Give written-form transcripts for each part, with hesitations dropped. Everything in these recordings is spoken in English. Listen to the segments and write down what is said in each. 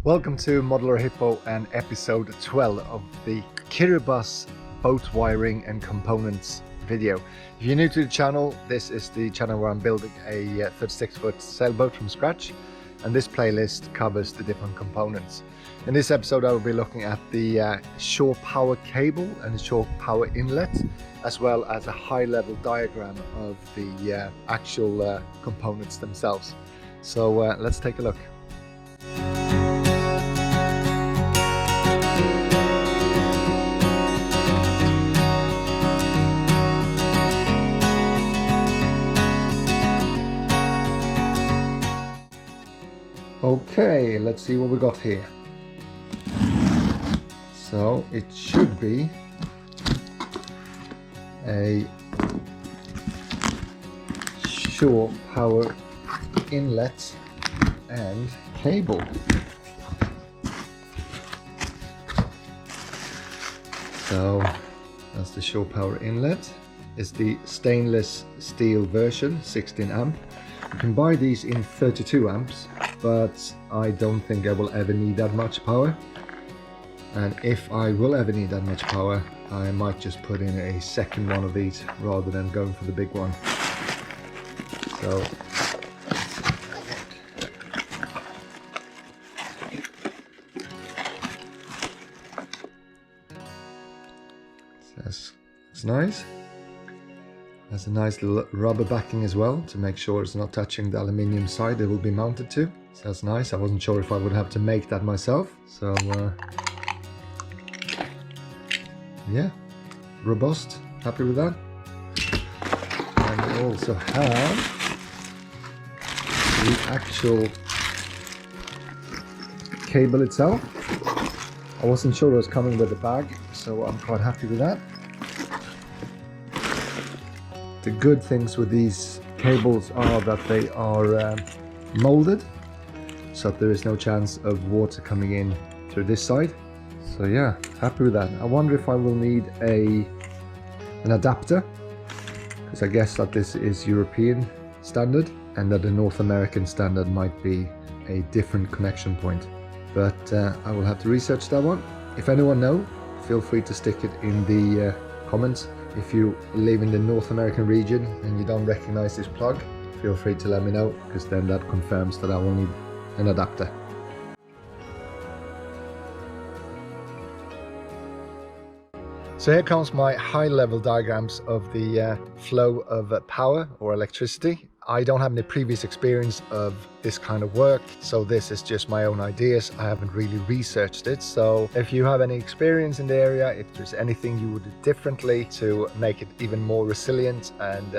Welcome to Modular Hippo and episode 12 of the Kiribati boat wiring and components video. If you're new to the channel, this is the channel where I'm building a 36-foot sailboat from scratch, and this playlist covers the different components. In this episode I will be looking at the Shore Power Cable and the Shore Power Inlet, as well as a high-level diagram of the actual components themselves. So let's take a look. Okay, let's see what we got here. So it should be a Shore Power Inlet and cable. So that's the Shore Power Inlet. It's the stainless steel version, 16 amp. You can buy these in 32 amps, but I don't think I will ever need that much power. And if I will ever need that much power, I might just put in a second one of these rather than going for the big one. So it's nice. Has a nice little rubber backing as well to make sure it's not touching the aluminium side it will be mounted to. So that's nice. I wasn't sure if I would have to make that myself. So yeah, robust. Happy with that. And we also have the actual cable itself. I wasn't sure it was coming with a bag, so I'm quite happy with that. The good things with these cables are that they are molded, so there is no chance of water coming in through this side. So yeah, happy with that. I wonder if I will need an adapter, because I guess that this is European standard and that the North American standard might be a different connection point. But I will have to research that one. If anyone knows, feel free to stick it in the comments. If you live in the North American region and you don't recognize this plug, feel free to let me know, because then that confirms that I will need an adapter. So here comes my high-level diagrams of the flow of power or electricity. I don't have any previous experience of this kind of work, so this is just my own ideas. I haven't really researched it. So if you have any experience in the area, if there's anything you would do differently to make it even more resilient and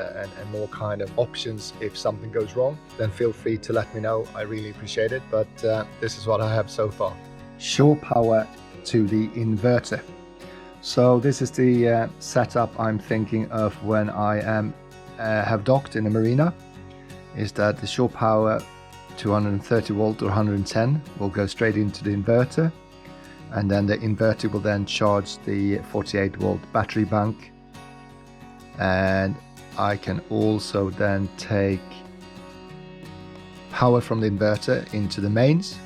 more kind of options if something goes wrong, then feel free to let me know. I really appreciate it. But this is what I have so far. Shore power to the inverter. So this is the setup I'm thinking of when I have docked in a marina. Is that the shore power 230 volt or 110 will go straight into the inverter, and then the inverter will then charge the 48 volt battery bank, and I can also then take power from the inverter into the mains,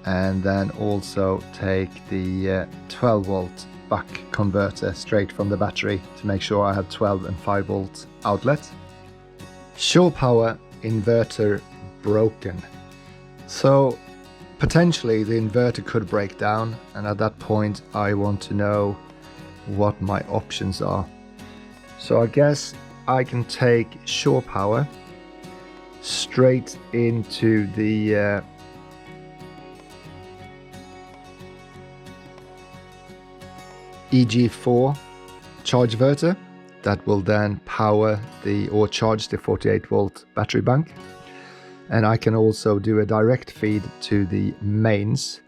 and then also take the 12 volt buck converter straight from the battery to make sure I have 12 and 5 volt outlet. Shore power inverter broken. So potentially the inverter could break down, and at that point I want to know what my options are. So I guess I can take shore power straight into the EG4 charge inverter. That will then power or charge the 48 volt battery bank. And I can also do a direct feed to the mains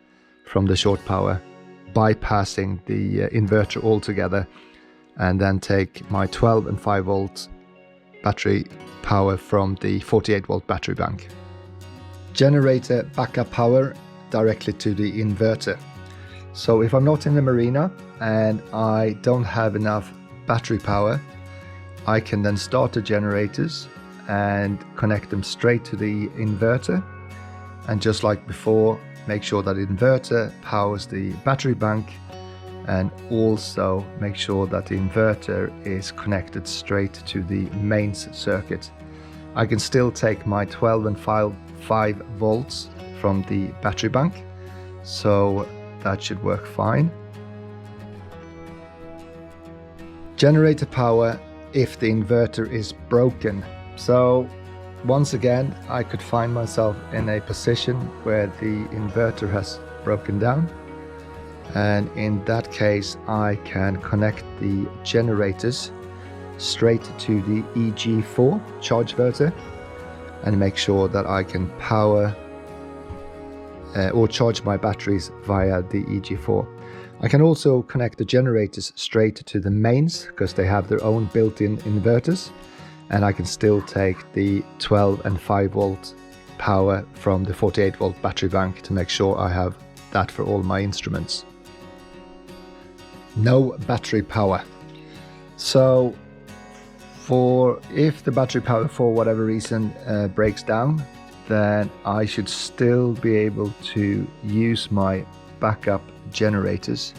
from the shore power, bypassing the inverter altogether, and then take my 12 and 5 volt battery power from the 48 volt battery bank. Generator backup power directly to the inverter. So if I'm not in the marina and I don't have enough battery power, I can then start the generators and connect them straight to the inverter, and just like before, make sure that the inverter powers the battery bank, and also make sure that the inverter is connected straight to the mains circuit. I can still take my 12 and 5 volts from the battery bank, so that should work fine. Generator power if the inverter is broken. So once again, I could find myself in a position where the inverter has broken down, and in that case I can connect the generators straight to the EG4 charge inverter and make sure that I can power or charge my batteries via the EG4. I can also connect the generators straight to the mains because they have their own built-in inverters, and I can still take the 12 and 5 volt power from the 48 volt battery bank to make sure I have that for all my instruments. No battery power. So if the battery power for whatever reason breaks down, then I should still be able to use my backup generators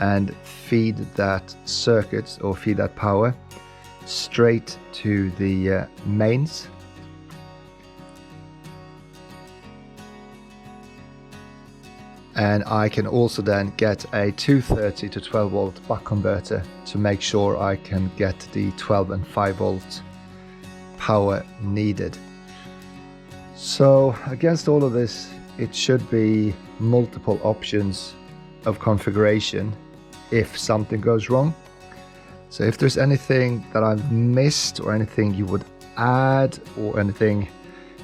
and feed that circuit or feed that power straight to the mains. And I can also then get a 230 to 12 volt buck converter to make sure I can get the 12 and 5 volt power needed. So against all of this, it should be multiple options of configuration if something goes wrong. So if there's anything that I've missed or anything you would add or anything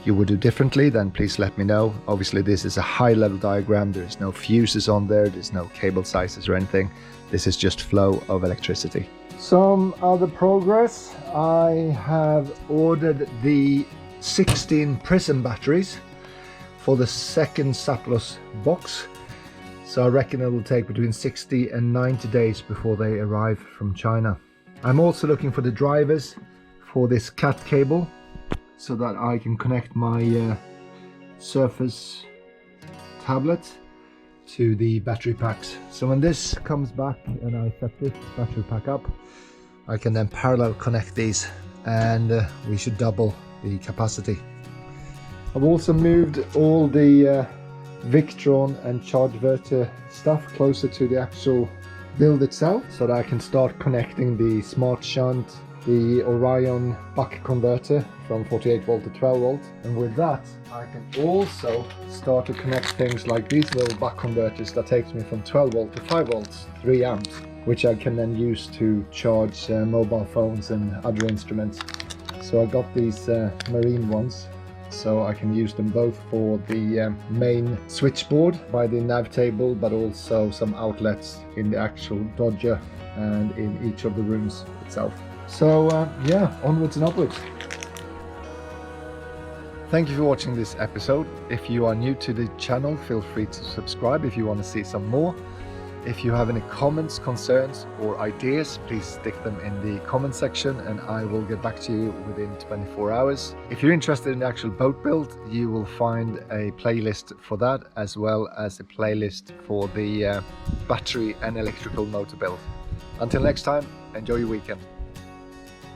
you would do differently, then please let me know. Obviously this is a high level diagram, there's no fuses on there, there's no cable sizes or anything. This is just flow of electricity. Some other progress: I have ordered the 16 prism batteries for the second Saplos box. So I reckon it will take between 60 and 90 days before they arrive from China. I'm also looking for the drivers for this cat cable so that I can connect my Surface tablet to the battery packs. So when this comes back and I set this battery pack up, I can then parallel connect these and we should double the capacity. I've also moved all the Victron and charge inverter stuff closer to the actual build itself so that I can start connecting the smart shunt, the Orion buck converter from 48 volt to 12 volt, and with that I can also start to connect things like these little buck converters that takes me from 12 volt to 5 volts, 3 amps, which I can then use to charge mobile phones and other instruments. So I got these marine ones, so I can use them both for the main switchboard by the nav table, but also some outlets in the actual Dodger and in each of the rooms itself. So yeah, onwards and upwards. Thank you for watching this episode. If you are new to the channel, feel free to subscribe if you want to see some more. If you have any comments, concerns or ideas, please stick them in the comment section and I will get back to you within 24 hours. If you're interested in the actual boat build, you will find a playlist for that, as well as a playlist for the battery and electrical motor build. Until next time, enjoy your weekend.